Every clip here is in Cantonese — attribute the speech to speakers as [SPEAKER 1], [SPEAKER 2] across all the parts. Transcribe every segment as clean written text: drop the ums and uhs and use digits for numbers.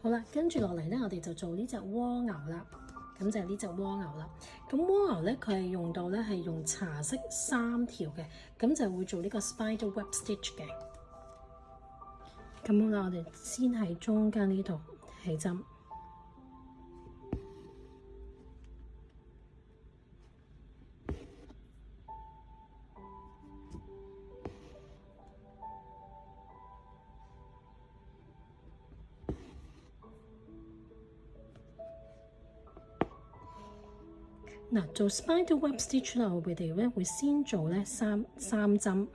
[SPEAKER 1] 好啦，跟住落嚟咧，我哋就做呢隻蝸牛啦。咁就係呢隻蝸牛啦。咁蝸牛咧，佢係用到咧係用茶色3條嘅，咁就會做呢個 spider web stitch 嘅。咁好啦，我哋先喺中間呢度起針。嗱，做 spider web stitch 咧，我哋咧會先做咧三針。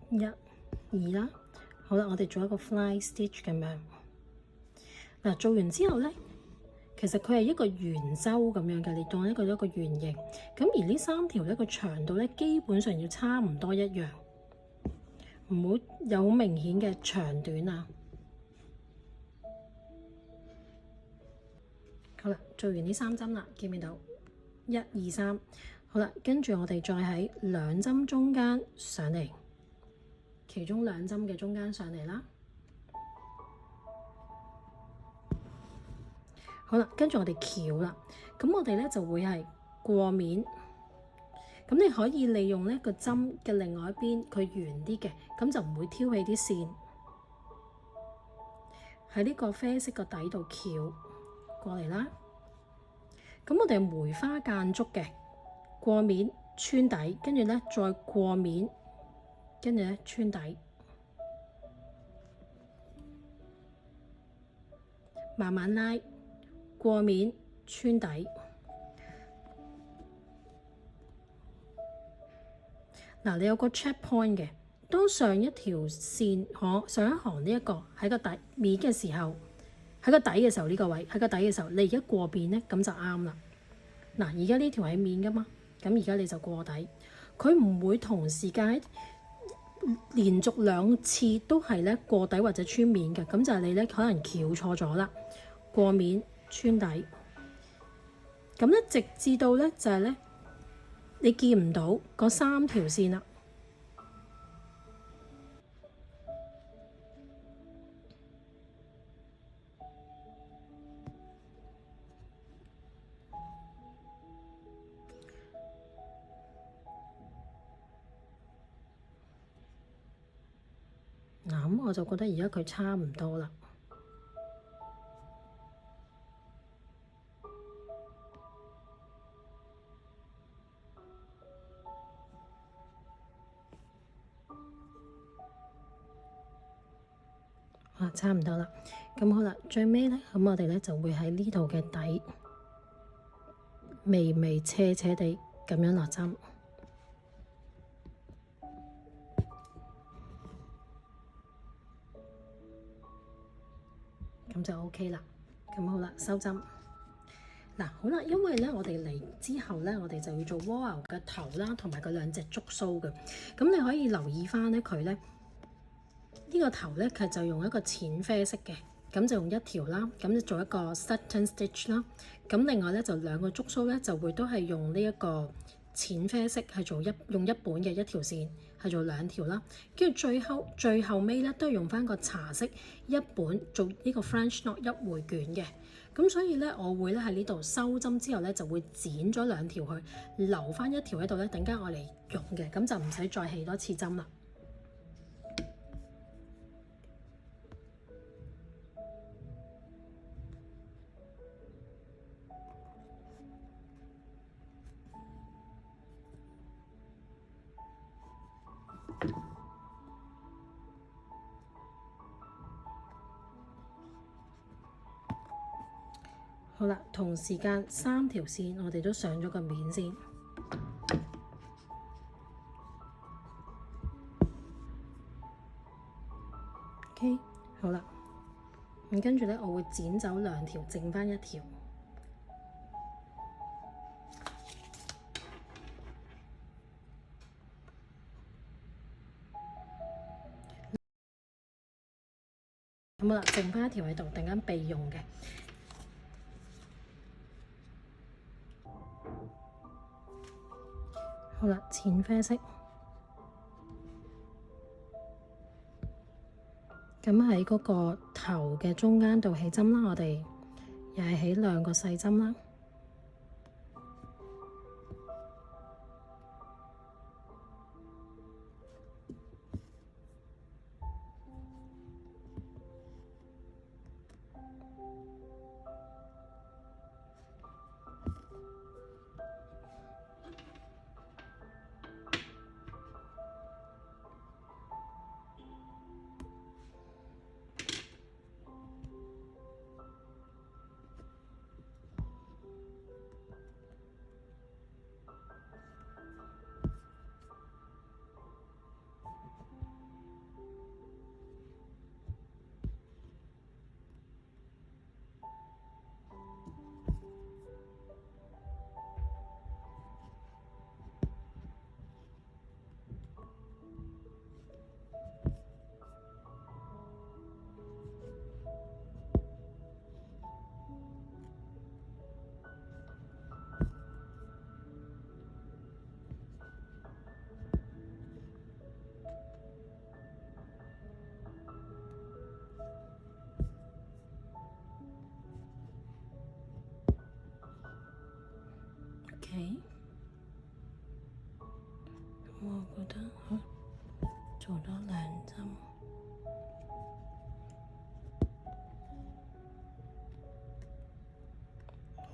[SPEAKER 1] 1、2啦，好啦，我哋做一個 fly stitch 咁樣。嗱，做完之後咧，其實佢係一個圓周咁樣嘅，你當一個圓形。咁而呢3條咧個長度咧基本上要差唔多一樣，唔好有好明顯嘅長短啊。好啦，做完呢3針啦，見唔見到？1、2、3，好啦，跟住我哋再喺2針中間上嚟，其中2針嘅中間上嚟啦。好啦，跟住我哋翹啦，咁我哋咧就會係過面，咁你可以利用呢個針嘅另外一邊，佢圓啲嘅，咁就唔會挑起啲線，喺呢個啡色個底度翹過嚟啦。咁我哋梅花間竹嘅，過面穿底，跟住咧再過面，跟住咧穿底，慢慢拉。過面穿底，嗱，你有個 check point 嘅。當上一條線，上一行呢一個喺個底面嘅時候，喺個底嘅時候呢個位喺個底嘅時候，你而家過邊呢，咁就啱啦。嗱，而家呢條喺面噶嘛，咁而家你就過底，佢唔會同時間連續2次都係咧過底或者穿面嘅，咁就係你咧可能翹錯咗啦。過面穿底。咁咧，直至到咧就係咧，你見唔到嗰3條線啦。嗱，咁我就覺得而家佢差唔多啦。差唔多啦。咁好啦，最尾咧，咁我哋咧就會喺呢度嘅底微微斜斜地咁樣落針，咁就 OK 啦。咁好啦，收針。嗱，好啦，因為咧我哋嚟之後咧，我哋就要做蝸牛嘅頭啦，同埋佢2隻觸鬚嘅。咁你可以留意翻咧，佢咧。呢個頭咧，佢就用一個淺啡色嘅，咁就用1條啦，咁就做一個 satin stitch 啦。咁另外咧就2個觸鬚咧，就會都係用呢一個淺啡色係做用一本嘅1條線，係做2條啦。跟住最後尾咧都係用翻個茶色1本做呢個 French knot 1回卷嘅。咁所以咧，我會咧喺呢度收針之後咧，就會剪咗2條去，留翻1條喺度咧，等間我嚟用嘅，咁就唔使再起多次針啦。好啦，同時間3條線我哋都上咗個面先。OK， 好啦，咁跟住咧，我會剪走2條，剩翻1條。咁好啦，剩翻1條喺度，突然間備用嘅。好啦，淺啡色。咁喺嗰個頭嘅中間度起針啦，我哋又係起2個細針啦。OK， 我覺得做多2針。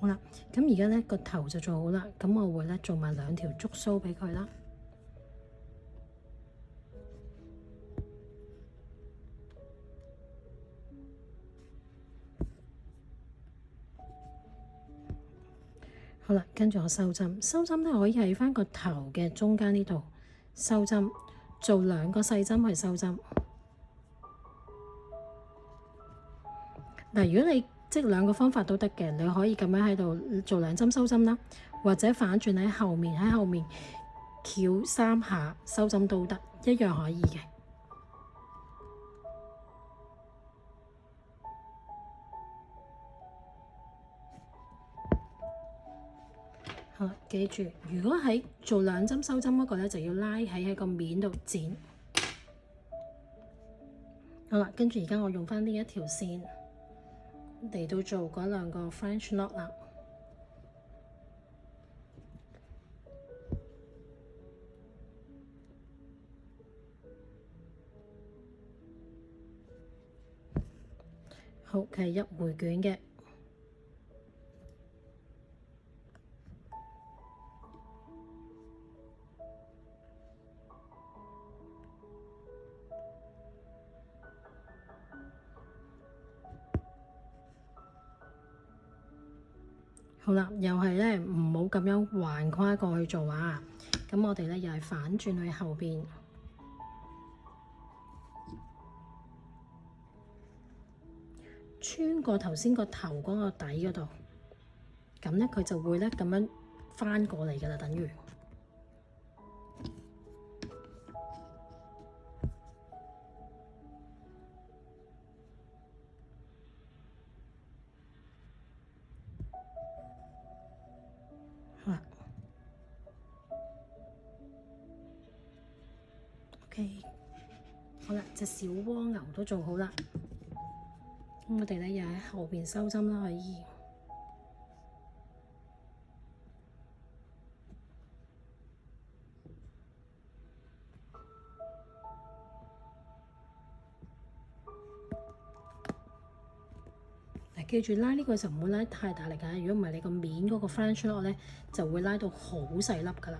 [SPEAKER 1] 好啦，咁而家咧個頭就做好啦，咁我會咧做埋2條觸鬚俾佢啦。好啦，跟住我收針，收針咧可以喺翻個頭嘅中間呢度收針，做2個細針去收針。嗱，如果你即係2個方法都得嘅，你可以咁樣喺度做2針收針啦，或者反轉喺後面翹3下收針都得，一樣可以嘅。好啦，記住，如果喺做2針收針嗰個咧，就要拉喺個面度剪。好啦，跟住而家我用翻呢一條線嚟到做嗰2個 French knot 啦。好，佢係1回捲嘅。好啦，又係咧，唔好咁樣橫跨過去做啊！咁我哋咧又係反轉去後邊，穿過頭先個頭嗰個底嗰度，咁咧佢就會咧咁樣翻過嚟㗎啦，等於。OK， 好啦，隻小蝸牛都做好啦。咁我哋咧又喺後邊收針啦，可以。嗱，記住拉呢個就唔好拉太大力㗎，如果唔係你個面嗰個 French knot 咧就會拉到好細粒㗎啦。